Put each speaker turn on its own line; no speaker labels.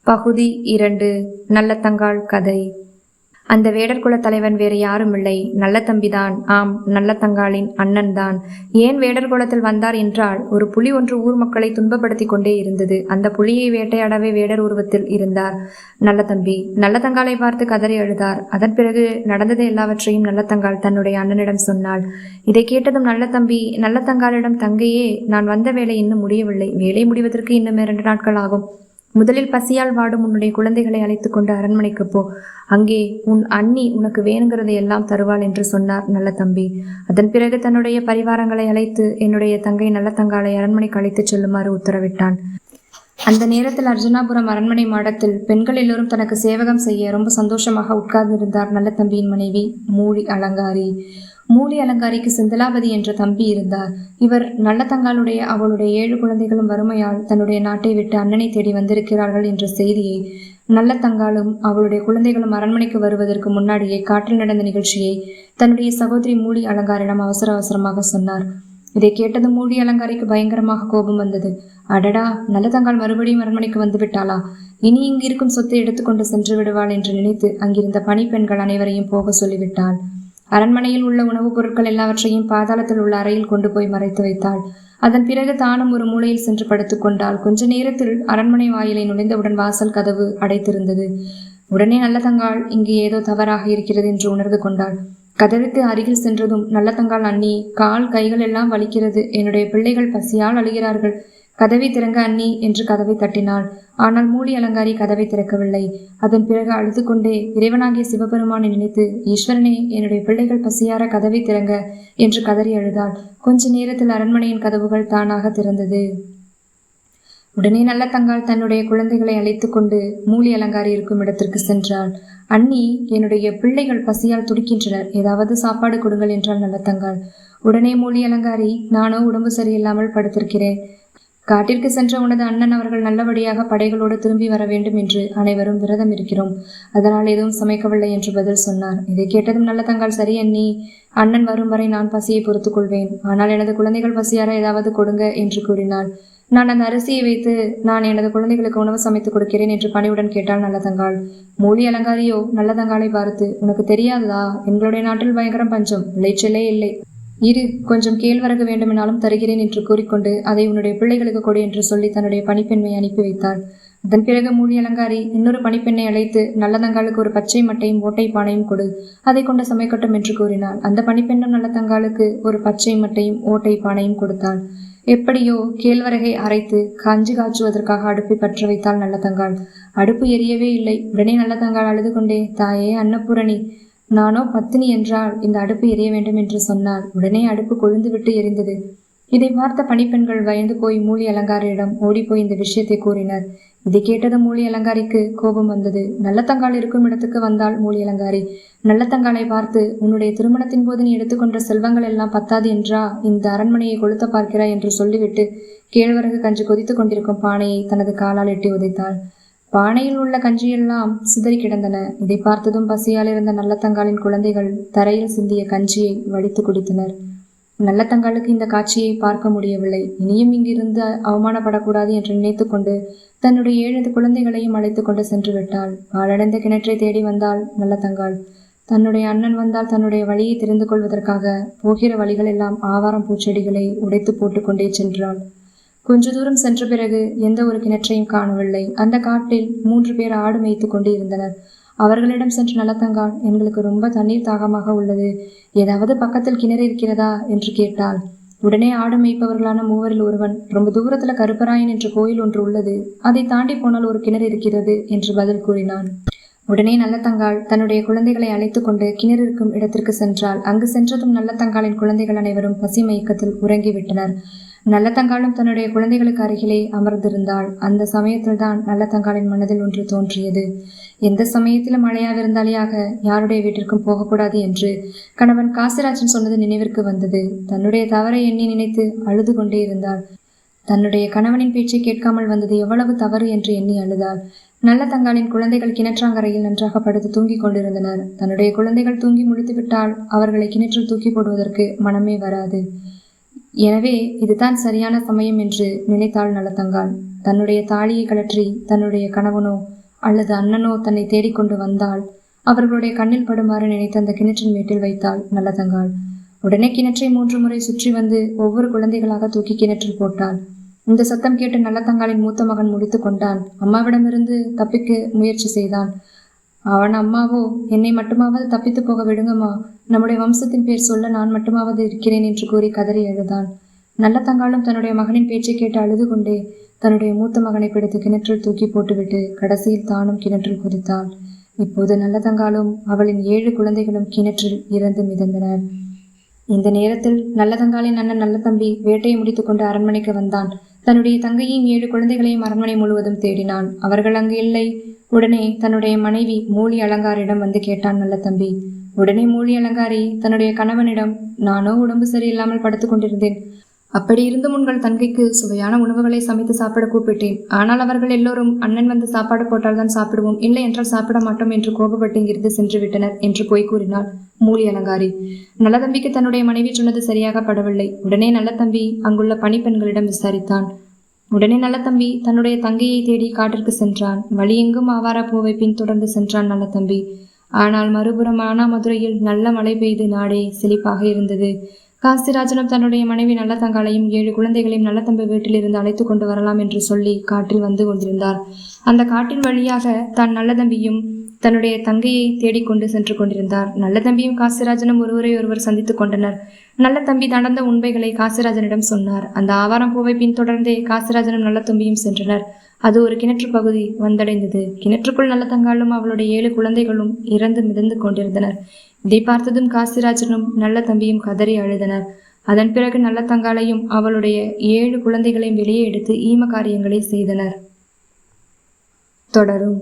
பகுதி 2. நல்லதங்காள் கதை. அந்த வேடர் குலத் தலைவன் வேறு யாருமில்லை, நல்ல தம்பிதான். ஆம், நல்லதங்காளின் அண்ணன்தான். ஏன் வேடர் குலத்தில் வந்தார் என்றால், ஒரு புலி ஒன்று ஊர் மக்களை துன்பப்படுத்தி கொண்டே இருந்தது. அந்த புலியை வேட்டையாடவே வேடர் உருவத்தில் இருந்தார் நல்ல தம்பி. நல்லதங்காளை பார்த்து கதறி அழுதார். அதன் பிறகு நடந்தது எல்லாவற்றையும் நல்லதங்காள் தன்னுடைய அண்ணனிடம் சொன்னாள். இதை கேட்டதும் நல்ல தம்பி நல்லதங்காளிடம், தங்கையே, நான் வந்த வேலை இன்னும் முடியவில்லை. வேலை முடிவதற்கு இன்னும் 2 நாட்கள் ஆகும். முதலில் பசியால் வாடும் உன்னுடைய குழந்தைகளை அழைத்து கொண்டு அரண்மனைக்கு போ. அங்கே உன் அண்ணி உனக்கு வேணுங்கிறதை எல்லாம் தருவாள் என்று சொன்னார் நல்ல தம்பி. அதன் பிறகு தன்னுடைய பரிவாரங்களை அழைத்து என்னுடைய தங்கை நல்லதங்காளை அரண்மனைக்கு அழைத்துச் செல்லுமாறு உத்தரவிட்டான். அந்த நேரத்தில் அர்ஜுனாபுரம் அரண்மனை மாடத்தில் பெண்கள் எல்லோரும் தனக்கு சேவகம் செய்ய ரொம்ப சந்தோஷமாக உட்கார்ந்திருந்தார் நல்ல தம்பியின் மனைவி மூலி அலங்காரி. மூலி அலங்காரிக்கு செந்திலாபதி என்ற தம்பி இருந்தார். இவர் நல்லதங்காளுடைய அவளுடைய 7 குழந்தைகளும் வறுமையால் தன்னுடைய நாட்டை விட்டு அண்ணனை தேடி வந்திருக்கிறார்கள் என்ற செய்தியை நல்லதங்காளும் அவளுடைய குழந்தைகளும் அரண்மனைக்கு வருவதற்கு முன்னாடியே காட்டில் நடந்த நிகழ்ச்சியை தன்னுடைய சகோதரி மூலி அலங்காரிடம் அவசர அவசரமாக சொன்னார். இதை கேட்டதும் மூலி அலங்காரிக்கு பயங்கரமாக கோபம் வந்தது. அடடா, நல்லதங்காள் மறுபடியும் அரண்மனைக்கு வந்து விட்டாளா? இனி இங்கிருக்கும் சொத்தை எடுத்துக்கொண்டு சென்று விடுவாள் என்று நினைத்து அங்கிருந்த பணிப்பெண்கள் அனைவரையும் போக சொல்லிவிட்டாள். அரண்மனையில் உள்ள உணவுப் பொருட்கள் எல்லாவற்றையும் பாதாளத்தில் உள்ள அறையில் கொண்டு போய் மறைத்து வைத்தாள். அதன் பிறகு தானும் ஒரு மூலையில் சென்று படுத்துக் கொண்டாள். கொஞ்ச நேரத்தில் அரண்மனை வாயிலை நுழைந்தவுடன் வாசல் கதவு அடைத்திருந்தது. உடனே நல்லதங்காள் இங்கு ஏதோ தவறாக இருக்கிறது என்று உணர்ந்து கொண்டாள். கதவுக்கு அருகில் சென்றதும் நல்லதங்காள், அண்ணி, கால் கைகள் எல்லாம் வலிக்கிறது. என்னுடைய பிள்ளைகள் பசியால் அழுகிறார்கள். கதவை திறங்க அண்ணி என்று கதவை தட்டினாள். ஆனால் மூலி அலங்காரி கதவை திறக்கவில்லை. அதன் பிறகு அழுது கொண்டே இறைவனாகிய சிவபெருமானை நினைத்து, ஈஸ்வரனே, என்னுடைய பிள்ளைகள் பசியார கதவை திறங்க என்று கதறி அழுதாள். கொஞ்ச நேரத்தில் அரண்மனையின் கதவுகள் தானாக திறந்தது. உடனே நல்லதங்காள் தன்னுடைய குழந்தைகளை அழைத்து கொண்டு மூலி அலங்காரி இருக்கும் இடத்திற்கு சென்றாள். அண்ணி, என்னுடைய பிள்ளைகள் பசியால் துடிக்கின்றனர், ஏதாவது சாப்பாடு கொடுங்கள் என்றாள் நல்லதங்காள். உடனே மூலி அலங்காரி, நானோ உடம்பு சரியில்லாமல் படுத்திருக்கிறேன். காட்டிற்கு சென்ற உனது அண்ணன் அவர்கள் நல்லபடியாக படைகளோடு திரும்பி வர வேண்டும் என்று அனைவரும் விரதம் இருக்கிறோம். அதனால் எதுவும் சமைக்கவில்லை என்று பதில் சொன்னார். இதை கேட்டதும் நல்லதங்காள், சரி அண்ணி, அண்ணன் வரும் வரை நான் பசியை பொறுத்து கொள்வேன். ஆனால் எனது குழந்தைகள் பசியார ஏதாவது கொடுங்க என்று கூறினாள். நான் அந்த அரிசியை வைத்து நான் எனது குழந்தைகளுக்கு உணவு சமைத்து கொடுக்கிறேன் என்று பணிவுடன் கேட்டாள் நல்லதங்காள். மூலி அலங்காரியோ நல்லதங்காளை பார்த்து, உனக்கு தெரியாததா? எங்களுடைய நாட்டில் பயங்கரம் பஞ்சம், விளைச்சலே இல்லை. இரு, கொஞ்சம் கேழ்வரகு வேண்டுமெனாலும் தருகிறேன் என்று கூறிக்கொண்டு அதை உன்னுடைய பிள்ளைகளுக்கு கொடு என்று சொல்லி தன்னுடைய பணிப்பெண்ணை அனுப்பி வைத்தாள். அதன் பிறகு மூலி அலங்காரி இன்னொரு பணிப்பெண்ணை அழைத்து, நல்லதங்காளுக்கு ஒரு பச்சை மட்டையும் ஓட்டை பானையும் கொடு, அதை கொண்டு சமைக்கட்டும் என்று கூறினாள். அந்த பணிப்பெண்ணும் நல்லதங்காளுக்கு ஒரு பச்சை மட்டையும் ஓட்டை பானையும் கொடுத்தாள். எப்படியோ கேழ்வரகை அரைத்து கஞ்சி காய்ச்சுவதற்காக அடுப்பை பற்ற வைத்தாள் நல்லதங்காள். அடுப்பு எரியவே இல்லை. உடனே நல்லதங்காள் அழுது கொண்டே, தாயே அன்னபூரணி, நானோ பத்தினி என்றால் இந்த அடுப்பு எரிய வேண்டும் என்று சொன்னாள். உடனே அடுப்பு கொழுந்து விட்டு எரிந்தது. இதை பார்த்த பணிப்பெண்கள் பயந்து போய் மூலி அலங்காரியிடம் ஓடிப்போய் இந்த விஷயத்தை கூறினர். இதை கேட்டதும் மூலி அலங்காரிக்கு கோபம் வந்தது. நல்லதங்காள் இருக்கும் இடத்துக்கு வந்தாள் மூலி அலங்காரி. நல்லதங்காளை பார்த்து, உன்னுடைய திருமணத்தின் போது நீ எடுத்துக்கொண்ட செல்வங்கள் எல்லாம் பத்தாது என்றா இந்த அரண்மனையை கொளுத்த பார்க்கிறாய் என்று சொல்லிவிட்டு கேழ்வரகு கஞ்சி கொதித்து கொண்டிருக்கும் பானையை தனது காலால் எட்டி உதைத்தாள். பானையில் உள்ள கஞ்சியெல்லாம் சிதறி கிடந்தன. இதை பார்த்ததும் பசியால் இருந்த நல்லதங்காளின் குழந்தைகள் தரையில் சிந்திய கஞ்சியை வடித்து குடித்தனர். நல்லதங்காளுக்கு இந்த காட்சியை பார்க்க முடியவில்லை. இனியும் இங்கிருந்து அவமானப்படக்கூடாது என்று நினைத்து கொண்டு தன்னுடைய 7 குழந்தைகளையும் அழைத்து கொண்டு சென்று விட்டாள். பாழடைந்த கிணற்றை தேடி வந்தாள் நல்லதங்காள். தன்னுடைய அண்ணன் வந்தால் தன்னுடைய வழியை தெரிந்து கொள்வதற்காக போகிற வழிகள் எல்லாம் ஆவாரம் பூச்செடிகளை உடைத்து போட்டு கொண்டே சென்றாள். கொஞ்ச தூரம் சென்ற பிறகு எந்த ஒரு கிணற்றையும் காணவில்லை. அந்த காட்டில் 3 பேர் ஆடு மேய்த்து கொண்டு இருந்தனர். அவர்களிடம் சென்று நல்லதங்காள், எங்களுக்கு ரொம்ப தண்ணீர் தாகமாக உள்ளது, ஏதாவது பக்கத்தில் கிணறு இருக்கிறதா என்று கேட்டாள். உடனே ஆடு மேய்ப்பவர்களான 3 ஒருவன், ரொம்ப தூரத்துல கருப்பராயன் என்ற கோயில் ஒன்று உள்ளது, அதை தாண்டி போனால் ஒரு கிணறு இருக்கிறது என்று பதில் கூறினான். உடனே நல்லதங்காள் தன்னுடைய குழந்தைகளை அழைத்து கொண்டு கிணறு இருக்கும் இடத்திற்கு சென்றாள். அங்கு சென்றதும் நல்லதங்காளின் குழந்தைகள் அனைவரும் பசி மயக்கத்தில் உறங்கிவிட்டனர். நல்லதங்காளும் தன்னுடைய குழந்தைகளுக்கு அருகிலே அமர்ந்திருந்தாள். அந்த சமயத்தில் தான் நல்லதங்காளின் மனதில் ஒன்று தோன்றியது. எந்த சமயத்திலும் அழையாவிருந்தாலியாக யாருடைய வீட்டிற்கும் போகக்கூடாது என்று கணவன் காசிராஜன் சொன்னது நினைவிற்கு வந்தது. தன்னுடைய தவறை எண்ணி நினைத்து அழுது கொண்டே இருந்தாள். தன்னுடைய கணவனின் பேச்சை கேட்காமல் வந்தது எவ்வளவு தவறு என்று எண்ணி அழுதாள். நல்லதங்காளின் குழந்தைகள் கிணற்றாங்கரையில் நன்றாக படுத்து தூங்கி கொண்டிருந்தனர். தன்னுடைய குழந்தைகள் தூங்கி முடித்துவிட்டால் அவர்களை கிணற்றில் தூக்கி போடுவதற்கு மனமே வராது. எனவே இதுதான் சரியான சமயம் என்று நினைத்தாள் நல்லதங்காள். தன்னுடைய தாலியை கழற்றி தன்னுடைய கணவனோ அல்லது அண்ணனோ தன்னை தேடிக்கொண்டு வந்தால் அவர்களுடைய கண்ணில் படுமாறு நினைத்து அந்த கிணற்றின் மேட்டில் வைத்தாள் நல்லதங்காள். உடனே கிணற்றை 3 முறை சுற்றி வந்து ஒவ்வொரு குழந்தைகளாக தூக்கி கிணற்றில் போட்டாள். இந்த சத்தம் கேட்டு நல்லதங்காளின் மூத்த மகன் முடித்து கொண்டான். அம்மாவிடமிருந்து தப்பிக்க முயற்சி செய்தான். அவன் அம்மாவோ, என்னை மட்டுமாவது தப்பித்து போக விடுங்கம்மா, நம்முடைய வம்சத்தின் பேர் சொல்ல நான் மட்டுமாவது இருக்கிறேன் என்று கூறி கதறி அழுதான். நல்லதங்காளும் தன்னுடைய மகனின் பேச்சை கேட்டு அழுது கொண்டே தன்னுடைய மூத்த மகனை பிடித்து கிணற்றில் தூக்கி போட்டுவிட்டு கடைசியில் தானும் கிணற்றில் குதித்தாள். இப்போது நல்லதங்காளும் அவளின் 7 குழந்தைகளும் கிணற்றில் இறந்து மிதந்தனர். இந்த நேரத்தில் நல்லதங்காளின் அண்ணன் நல்லதம்பி வேட்டையை முடித்துக்கொண்டு அரண்மனைக்கு வந்தான். தன்னுடைய தங்கையும் 7 குழந்தைகளையும் அரண்மனை முழுவதும் தேடினான். அவர்கள் அங்கு இல்லை. உடனே தன்னுடைய மனைவி மூலி அலங்காரிடம் வந்து கேட்டான் நல்லதம்பி. உடனே மூலி அலங்காரி தன்னுடைய கணவனிடம், நானோ உடம்பு சரியில்லாமல் படுத்து கொண்டிருந்தேன். அப்படி இருந்தும் உங்கள் தங்கைக்கு சுவையான உணவுகளை சமைத்து சாப்பிட கூப்பிட்டேன். ஆனால் அவர்கள் எல்லோரும் அண்ணன் வந்து சாப்பாடு போட்டால் தான் சாப்பிடுவோம், இல்லை என்றால் சாப்பிட மாட்டோம் என்று கோபப்பட்டு இங்கிருந்து சென்று விட்டனர் என்று போய் கூறினாள் மூலி அலங்காரி. நல்லதம்பிக்கு தன்னுடைய மனைவி சொன்னது சரியாக படவில்லை. உடனே நல்லதம்பி அங்குள்ள பணிப்பெண்களிடம் விசாரித்தான். உடனே நல்லதம்பி தன்னுடைய தங்கையை தேடி காட்டிற்கு சென்றான். வழியெங்கும் ஆவார பூவை பின்தொடர்ந்து சென்றான் நல்லதம்பி. ஆனால் மறுபுறம் மானாமதுரையில் நல்ல மழை பெய்து நாடே செழிப்பாக இருந்தது. காசிராஜனும் தன்னுடைய மனைவி நல்லதங்காளையும் 7 குழந்தைகளையும் நல்லதம்பி வீட்டில் இருந்து அழைத்து கொண்டு வரலாம் என்று சொல்லி காட்டில் வந்து கொண்டிருந்தார். அந்த காட்டின் வழியாக தான் நல்லதம்பியும் தன்னுடைய தங்கையை தேடிக்கொண்டு சென்று கொண்டிருந்தார். நல்லதம்பியும் காசிராஜனும் ஒருவரை ஒருவர் சந்தித்துக் கொண்டனர். நல்லதம்பி நடந்த உண்மைகளை காசிராஜனிடம் சொன்னார். அந்த ஆவாரம் பூவை பின்தொடர்ந்தே காசிராஜனும் நல்லதம்பியும் சென்றனர். அது ஒரு கிணற்று பகுதி வந்தடைந்தது. கிணற்றுக்குள் நல்லதங்காளும் அவளுடைய 7 குழந்தைகளும் இறந்து மிதந்து கொண்டிருந்தனர். இதை பார்த்ததும் காசிராஜனும் நல்லதம்பியும் கதறி அழுதனர். அதன் பிறகு நல்லதங்காளையும் அவளுடைய 7 குழந்தைகளையும் வெளியே எடுத்து ஈம காரியங்களை செய்தனர். தொடரும்.